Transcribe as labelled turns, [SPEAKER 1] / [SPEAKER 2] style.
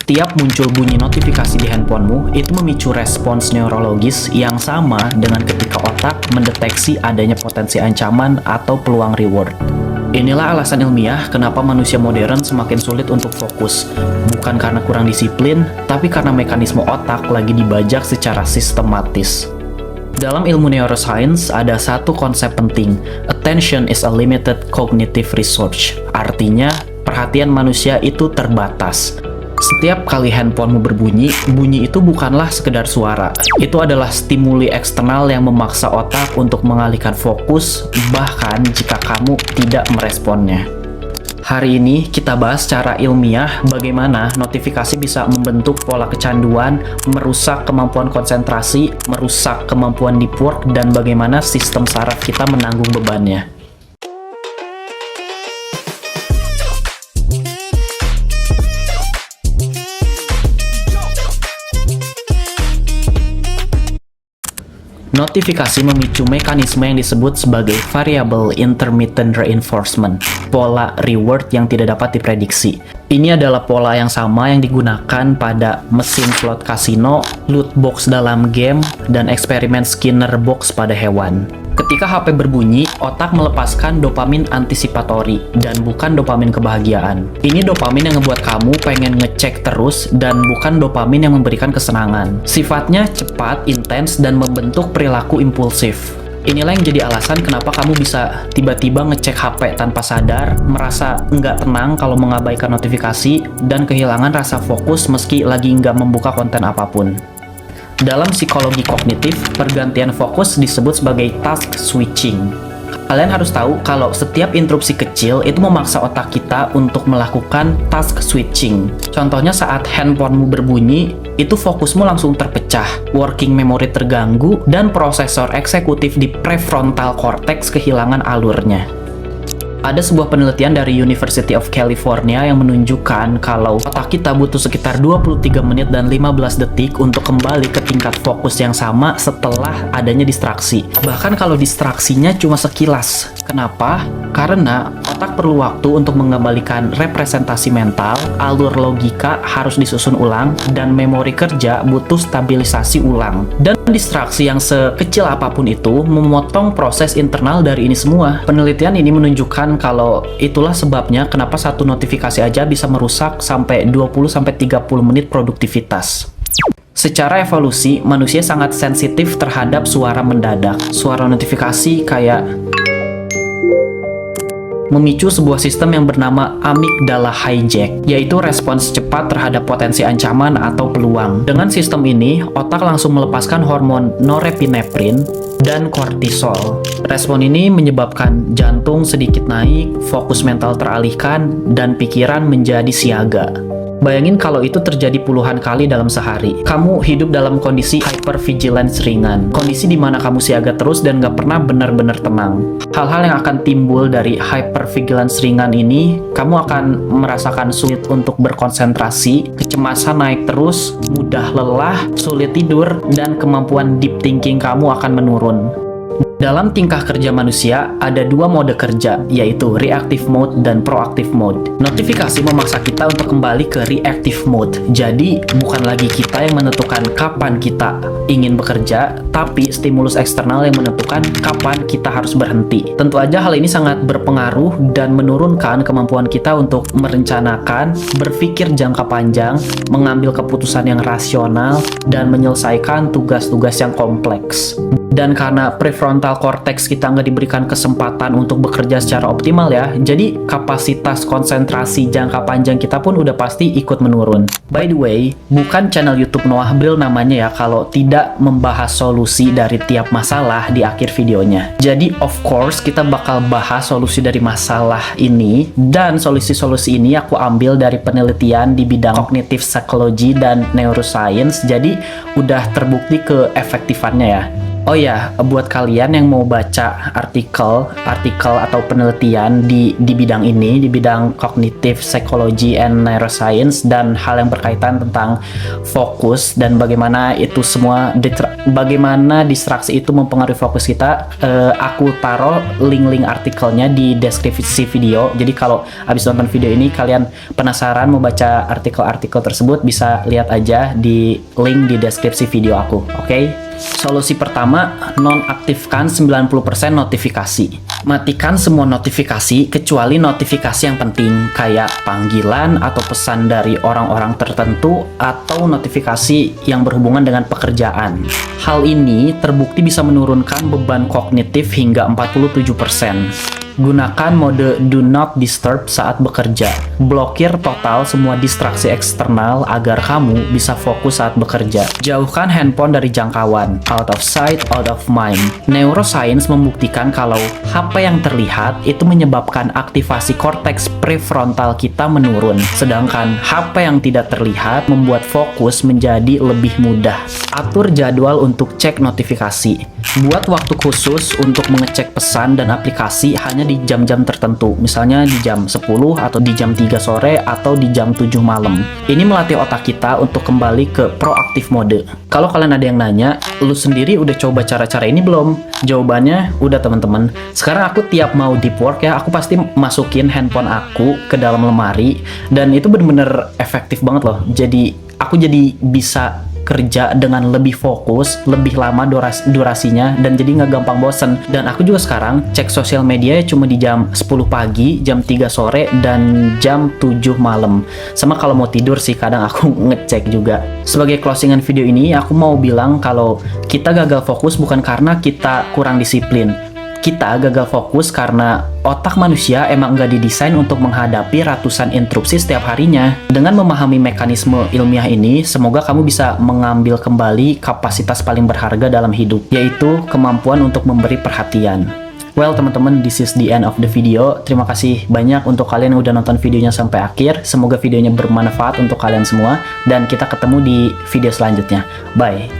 [SPEAKER 1] Setiap muncul bunyi notifikasi di handphonemu, itu memicu respons neurologis yang sama dengan ketika otak mendeteksi adanya potensi ancaman atau peluang reward. Inilah alasan ilmiah kenapa manusia modern semakin sulit untuk fokus. Bukan karena kurang disiplin, tapi karena mekanisme otak lagi dibajak secara sistematis. Dalam ilmu neuroscience, ada satu konsep penting. Attention is a limited cognitive resource. Artinya, perhatian manusia itu terbatas. Setiap kali handphonemu berbunyi, bunyi itu bukanlah sekedar suara. Itu adalah stimuli eksternal yang memaksa otak untuk mengalihkan fokus, bahkan jika kamu tidak meresponnya. Hari ini kita bahas secara ilmiah bagaimana notifikasi bisa membentuk pola kecanduan, merusak kemampuan konsentrasi, merusak kemampuan deep work, dan bagaimana sistem saraf kita menanggung bebannya. Notifikasi memicu mekanisme yang disebut sebagai variable intermittent reinforcement, pola reward yang tidak dapat diprediksi. Ini adalah pola yang sama yang digunakan pada mesin slot kasino, loot box dalam game, dan eksperimen Skinner box pada hewan. Ketika HP berbunyi, otak melepaskan dopamin antisipatori dan bukan dopamin kebahagiaan. Ini dopamin yang ngebuat kamu pengen ngecek terus dan bukan dopamin yang memberikan kesenangan. Sifatnya cepat, intens, dan membentuk perilaku impulsif. Inilah yang jadi alasan kenapa kamu bisa tiba-tiba ngecek HP tanpa sadar, merasa nggak tenang kalau mengabaikan notifikasi, dan kehilangan rasa fokus meski lagi nggak membuka konten apapun. Dalam psikologi kognitif, pergantian fokus disebut sebagai task switching. Kalian harus tahu kalau setiap interupsi kecil itu memaksa otak kita untuk melakukan task switching. Contohnya saat handphonemu berbunyi, itu fokusmu langsung terpecah, working memory terganggu, dan prosesor eksekutif di prefrontal cortex kehilangan alurnya. Ada sebuah penelitian dari University of California yang menunjukkan kalau otak kita butuh sekitar 23 menit dan 15 detik untuk kembali ke tingkat fokus yang sama setelah adanya distraksi. Bahkan kalau distraksinya cuma sekilas. Kenapa? Karena otak perlu waktu untuk mengembalikan representasi mental, alur logika harus disusun ulang, dan memori kerja butuh stabilisasi ulang. Dan distraksi yang sekecil apapun itu memotong proses internal dari ini semua. Penelitian ini menunjukkan kalau itulah sebabnya kenapa satu notifikasi aja bisa merusak sampai 20-30 menit produktivitas. Secara evolusi, manusia sangat sensitif terhadap suara mendadak. Suara notifikasi kayak memicu sebuah sistem yang bernama amygdala hijack, yaitu respons cepat terhadap potensi ancaman atau peluang. Dengan sistem ini, otak langsung melepaskan hormon norepinefrin dan kortisol. Respon ini menyebabkan jantung sedikit naik, fokus mental teralihkan, dan pikiran menjadi siaga. Bayangin kalau itu terjadi puluhan kali dalam sehari. Kamu hidup dalam kondisi hypervigilance ringan. Kondisi di mana kamu siaga terus dan nggak pernah benar-benar tenang. Hal-hal yang akan timbul dari hypervigilance ringan ini, kamu akan merasakan sulit untuk berkonsentrasi, kecemasan naik terus, mudah lelah, sulit tidur, dan kemampuan deep thinking kamu akan menurun. Dalam tingkah kerja manusia, ada dua mode kerja, yaitu reactive mode dan proactive mode. Notifikasi memaksa kita untuk kembali ke reactive mode. Jadi, bukan lagi kita yang menentukan kapan kita ingin bekerja, tapi stimulus eksternal yang menentukan kapan kita harus berhenti. Tentu aja hal ini sangat berpengaruh dan menurunkan kemampuan kita untuk merencanakan, berpikir jangka panjang, mengambil keputusan yang rasional, dan menyelesaikan tugas-tugas yang kompleks. Dan karena prefrontal cortex kita nggak diberikan kesempatan untuk bekerja secara optimal ya, jadi kapasitas konsentrasi jangka panjang kita pun udah pasti ikut menurun. By the way, bukan channel YouTube Noah Bril namanya ya kalau tidak membahas solusi dari tiap masalah di akhir videonya. Jadi of course kita bakal bahas solusi dari masalah ini, dan solusi-solusi ini aku ambil dari penelitian di bidang cognitive psychology dan neuroscience, jadi udah terbukti keefektifannya ya. Oh ya, buat kalian yang mau baca artikel atau penelitian di bidang ini, di bidang cognitive psychology and neuroscience dan hal yang berkaitan tentang fokus dan bagaimana itu semua bagaimana distraksi itu mempengaruhi fokus kita, aku taruh link-link artikelnya di deskripsi video. Jadi kalau habis nonton video ini kalian penasaran mau baca artikel-artikel tersebut, bisa lihat aja di link di deskripsi video aku. Oke? Solusi pertama, nonaktifkan 90% notifikasi. Matikan semua notifikasi kecuali notifikasi yang penting kayak panggilan atau pesan dari orang-orang tertentu atau notifikasi yang berhubungan dengan pekerjaan. Hal ini terbukti bisa menurunkan beban kognitif hingga 47%. Gunakan mode Do Not Disturb saat bekerja. Blokir total semua distraksi eksternal agar kamu bisa fokus saat bekerja. Jauhkan handphone dari jangkauan. Out of sight, out of mind. Neuroscience membuktikan kalau HP yang terlihat itu menyebabkan aktivasi korteks prefrontal kita menurun. Sedangkan HP yang tidak terlihat membuat fokus menjadi lebih mudah. Atur jadwal untuk cek notifikasi. Buat waktu khusus untuk mengecek pesan dan aplikasi hanya di jam-jam tertentu, misalnya di jam 10 atau di jam 3 sore atau di jam 7 malam. Ini melatih otak kita untuk kembali ke proaktif mode. Kalau kalian ada yang nanya, lu sendiri udah coba cara-cara ini belum? Jawabannya udah teman-teman. Sekarang aku tiap mau deep work ya, aku pasti masukin handphone aku ke dalam lemari dan itu bener-bener efektif banget loh. Jadi aku jadi bisa kerja dengan lebih fokus, lebih lama durasinya, dan jadi nggak gampang bosen. Dan aku juga sekarang cek sosial media cuma di jam 10 pagi, jam 3 sore, dan jam 7 malam. Sama kalau mau tidur sih kadang aku ngecek juga. Sebagai closingan video ini, aku mau bilang kalau kita gagal fokus bukan karena kita kurang disiplin. Kita gagal fokus karena otak manusia emang nggak didesain untuk menghadapi ratusan interupsi setiap harinya. Dengan memahami mekanisme ilmiah ini, semoga kamu bisa mengambil kembali kapasitas paling berharga dalam hidup, yaitu kemampuan untuk memberi perhatian. Well teman-teman, this is the end of the video. Terima kasih banyak untuk kalian yang udah nonton videonya sampai akhir. Semoga videonya bermanfaat untuk kalian semua, dan kita ketemu di video selanjutnya. Bye!